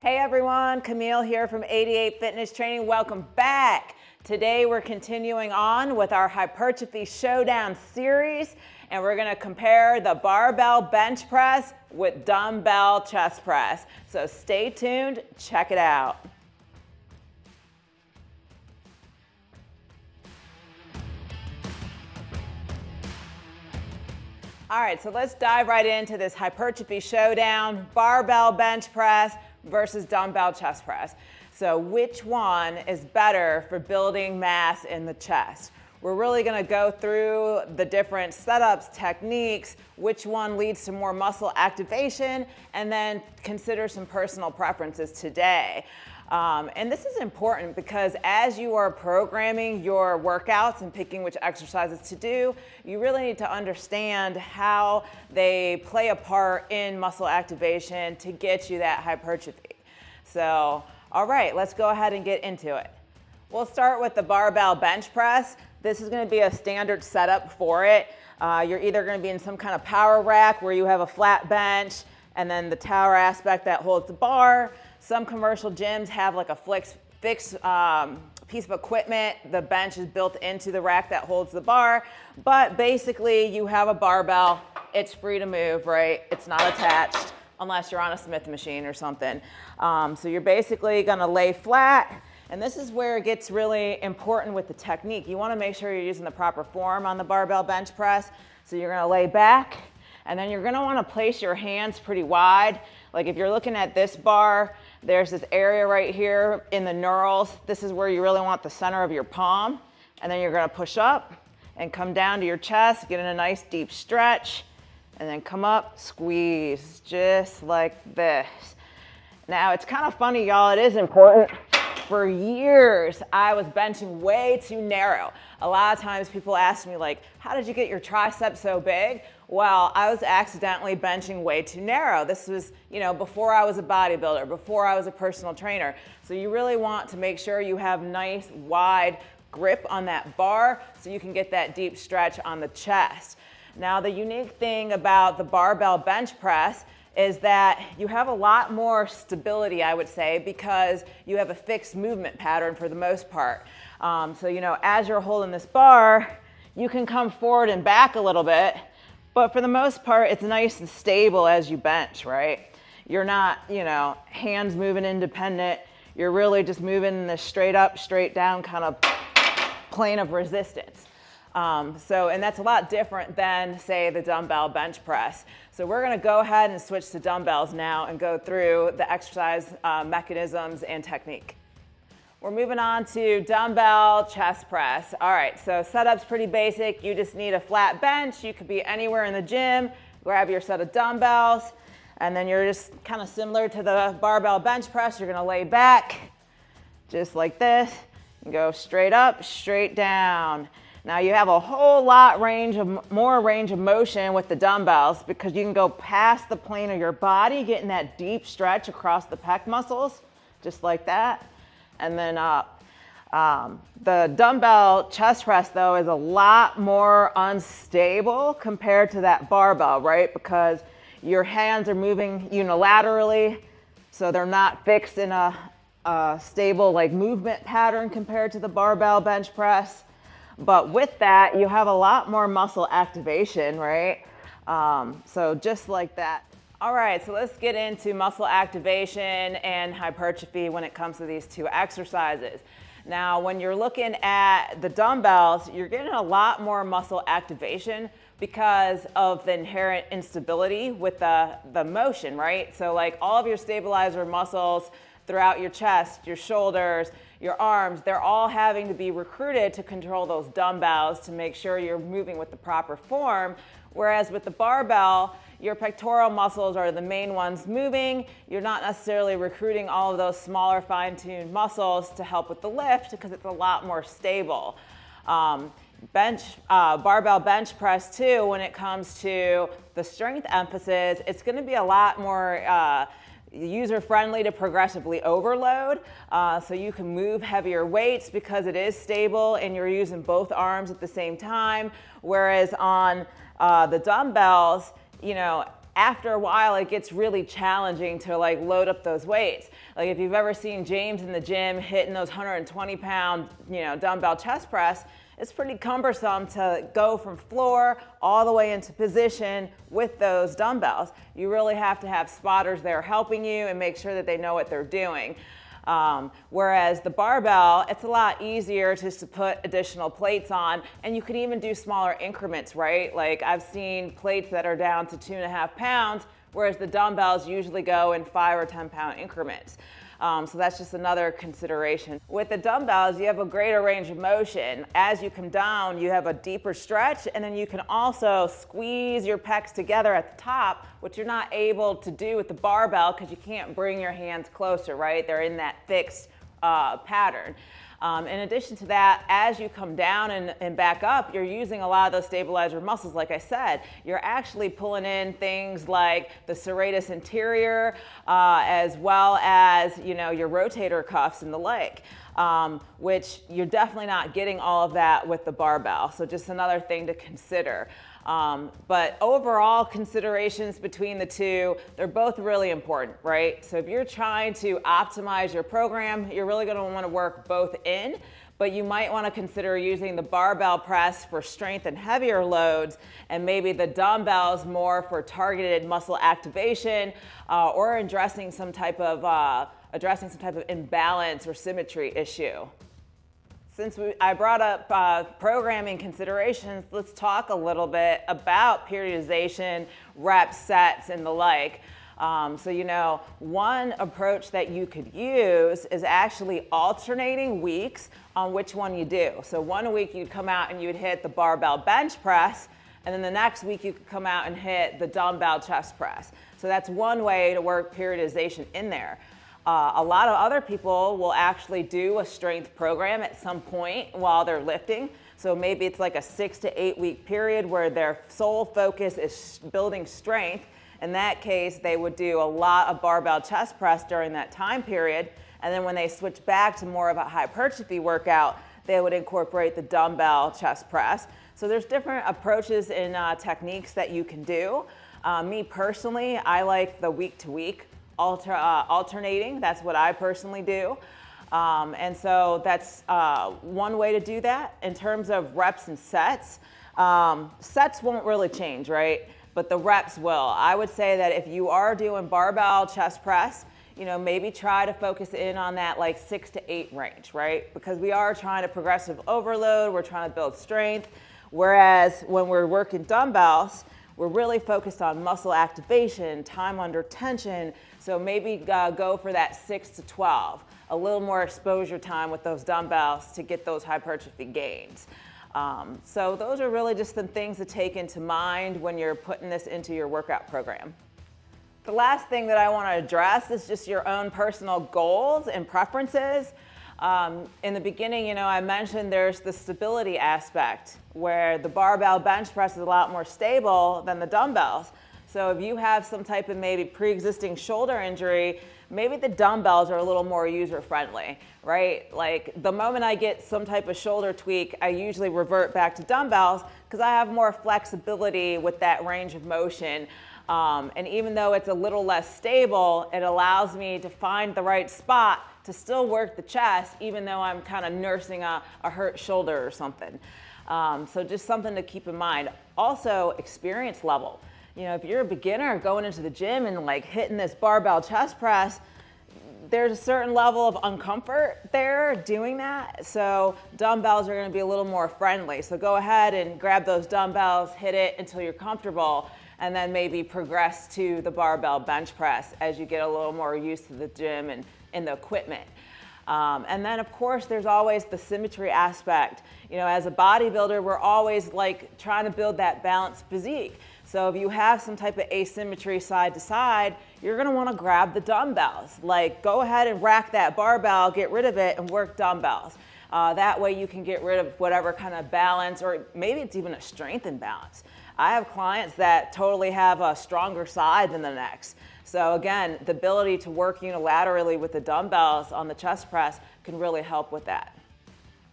Hey everyone, Camille here from 88 Fitness Training. Welcome back. Today we're continuing on with our Hypertrophy Showdown series, and we're gonna compare the barbell bench press with dumbbell chest press. So stay tuned, check it out. All right, so let's dive right into this Hypertrophy Showdown, barbell bench press versus dumbbell chest press. So which one is better for building mass in the chest? We're really gonna go through the different setups, techniques, which one leads to more muscle activation, and then consider some personal preferences today. And this is important because as you are programming your workouts and picking which exercises to do, you really need to understand how they play a part in muscle activation to get you that hypertrophy. So, all right, let's go ahead and get into it. We'll start with the barbell bench press. This is going to be a standard setup for it. You're either going to be in some kind of power rack where you have a flat bench and then the tower aspect that holds the bar. Some commercial gyms have like a fixed piece of equipment. The bench is built into the rack that holds the bar, but basically you have a barbell. It's free to move, right? It's not attached unless you're on a Smith machine or something. So you're basically gonna lay flat, and this is where it gets really important with the technique. You wanna make sure you're using the proper form on the barbell bench press. So you're gonna lay back, and then you're gonna wanna place your hands pretty wide. Like if you're looking at this bar, there's this area right here in the knurls. This is where you really want the center of your palm. And then you're gonna push up and come down to your chest, get in a nice deep stretch, and then come up, squeeze, just like this. Now it's kind of funny, y'all, it is important. For years, I was benching way too narrow. A lot of times people ask me like, how did you get your triceps so big? Well, I was accidentally benching way too narrow. This was, before I was a bodybuilder, before I was a personal trainer. So you really want to make sure you have nice, wide grip on that bar so you can get that deep stretch on the chest. Now, the unique thing about the barbell bench press is that you have a lot more stability, I would say, because you have a fixed movement pattern for the most part. So, as you're holding this bar, you can come forward and back a little bit, but for the most part, it's nice and stable as you bench, right? You're not, hands moving independent. You're really just moving in this straight up, straight down kind of plane of resistance. And that's a lot different than, say, the dumbbell bench press. So we're gonna go ahead and switch to dumbbells now and go through the exercise mechanisms and technique. We're moving on to dumbbell chest press. All right, so setup's pretty basic. You just need a flat bench. You could be anywhere in the gym. Grab your set of dumbbells, and then you're just kind of similar to the barbell bench press. You're gonna lay back, just like this, and go straight up, straight down. Now you have a whole lot more range of motion with the dumbbells because you can go past the plane of your body, getting that deep stretch across the pec muscles, just like that, and then up. The dumbbell chest press though is a lot more unstable compared to that barbell, right? Because your hands are moving unilaterally, so they're not fixed in a stable movement pattern compared to the barbell bench press. But with that, you have a lot more muscle activation, right? So just like that. All right, so let's get into muscle activation and hypertrophy when it comes to these two exercises. Now, when you're looking at the dumbbells, you're getting a lot more muscle activation because of the inherent instability with the motion, right? So like all of your stabilizer muscles throughout your chest, your shoulders, your arms, they're all having to be recruited to control those dumbbells to make sure you're moving with the proper form. Whereas with the barbell, your pectoral muscles are the main ones moving. You're not necessarily recruiting all of those smaller fine-tuned muscles to help with the lift because it's a lot more stable. Barbell bench press too, when it comes to the strength emphasis, it's gonna be a lot more user-friendly to progressively overload, so you can move heavier weights because it is stable and you're using both arms at the same time. Whereas on the dumbbells, after a while it gets really challenging to like load up those weights. Like if you've ever seen James in the gym hitting those 120-pound, dumbbell chest press, it's pretty cumbersome to go from floor all the way into position with those dumbbells. You really have to have spotters there helping you and make sure that they know what they're doing. Whereas the barbell, it's a lot easier just to put additional plates on, and you can even do smaller increments, right? Like I've seen plates that are down to 2.5 pounds, whereas the dumbbells usually go in 5 or 10 pound increments. So that's just another consideration. With the dumbbells, you have a greater range of motion. As you come down, you have a deeper stretch, and then you can also squeeze your pecs together at the top, which you're not able to do with the barbell because you can't bring your hands closer, right? They're in that fixed pattern. In addition to that, as you come down and back up, you're using a lot of those stabilizer muscles. Like I said, you're actually pulling in things like the serratus anterior, as well as your rotator cuffs in the leg, which you're definitely not getting all of that with the barbell. So just another thing to consider. But overall considerations between the two, they're both really important, right? So if you're trying to optimize your program, you're really going to want to work both in, but you might want to consider using the barbell press for strength and heavier loads, and maybe the dumbbells more for targeted muscle activation, or addressing some type of imbalance or symmetry issue. Since I brought up programming considerations, let's talk a little bit about periodization, reps, sets, and the like. So one approach that you could use is actually alternating weeks on which one you do. So one week you'd come out and you'd hit the barbell bench press, and then the next week you could come out and hit the dumbbell chest press. So that's one way to work periodization in there. A lot of other people will actually do a strength program at some point while they're lifting. So maybe it's like a 6 to 8 week period where their sole focus is building strength. In that case, they would do a lot of barbell chest press during that time period. And then when they switch back to more of a hypertrophy workout, they would incorporate the dumbbell chest press. So there's different approaches and techniques that you can do. Me personally, I like the week to week alternating. That's what I personally do. And so that's one way to do that. In terms of reps and sets, sets won't really change, right? But the reps will. I would say that if you are doing barbell chest press, maybe try to focus in on that like 6 to 8 range, right? Because we are trying to progressive overload, we're trying to build strength. Whereas when we're working dumbbells, we're really focused on muscle activation, time under tension. So maybe go for that 6 to 12, a little more exposure time with those dumbbells to get those hypertrophy gains. So those are really just some things to take into mind when you're putting this into your workout program. The last thing that I want to address is just your own personal goals and preferences. In the beginning, I mentioned there's the stability aspect where the barbell bench press is a lot more stable than the dumbbells. So if you have some type of maybe pre-existing shoulder injury, maybe the dumbbells are a little more user-friendly, right? Like the moment I get some type of shoulder tweak, I usually revert back to dumbbells because I have more flexibility with that range of motion. And even though it's a little less stable, it allows me to find the right spot to still work the chest, even though I'm kind of nursing a hurt shoulder or something. So just something to keep in mind. Also, experience level. If you're a beginner going into the gym and like hitting this barbell chest press, there's a certain level of uncomfort there doing that. So dumbbells are going to be a little more friendly. So go ahead and grab those dumbbells, hit it until you're comfortable, and then maybe progress to the barbell bench press as you get a little more used to the gym and the equipment. And then of course there's always the symmetry aspect. As a bodybuilder, we're always like trying to build that balanced physique. So if you have some type of asymmetry side to side, you're gonna wanna grab the dumbbells. Like go ahead and rack that barbell, get rid of it and work dumbbells. That way you can get rid of whatever kind of balance, or maybe it's even a strength imbalance. I have clients that totally have a stronger side than the next. So again, the ability to work unilaterally with the dumbbells on the chest press can really help with that.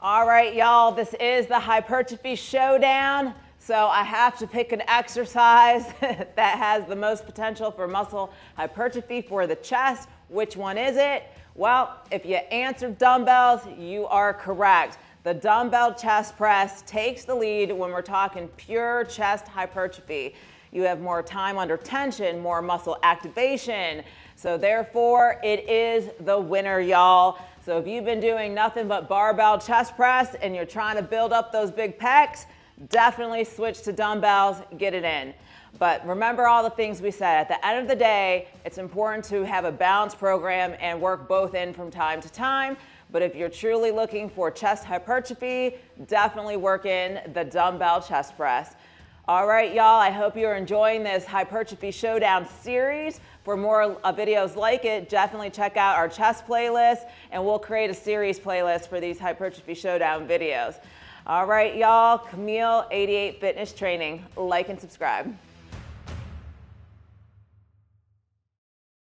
All right, y'all, this is the Hypertrophy Showdown. So I have to pick an exercise that has the most potential for muscle hypertrophy for the chest. Which one is it? Well, if you answered dumbbells, you are correct. The dumbbell chest press takes the lead when we're talking pure chest hypertrophy. You have more time under tension, more muscle activation. So therefore, it is the winner, y'all. So if you've been doing nothing but barbell chest press and you're trying to build up those big pecs, definitely switch to dumbbells, get it in. But remember all the things we said. At the end of the day, it's important to have a balanced program and work both in from time to time. But if you're truly looking for chest hypertrophy, definitely work in the dumbbell chest press. All right, y'all, I hope you're enjoying this Hypertrophy Showdown series. For more videos like it, definitely check out our chest playlist, and we'll create a series playlist for these Hypertrophy Showdown videos. All right, y'all, Camille 88 Fitness Training. Like and subscribe.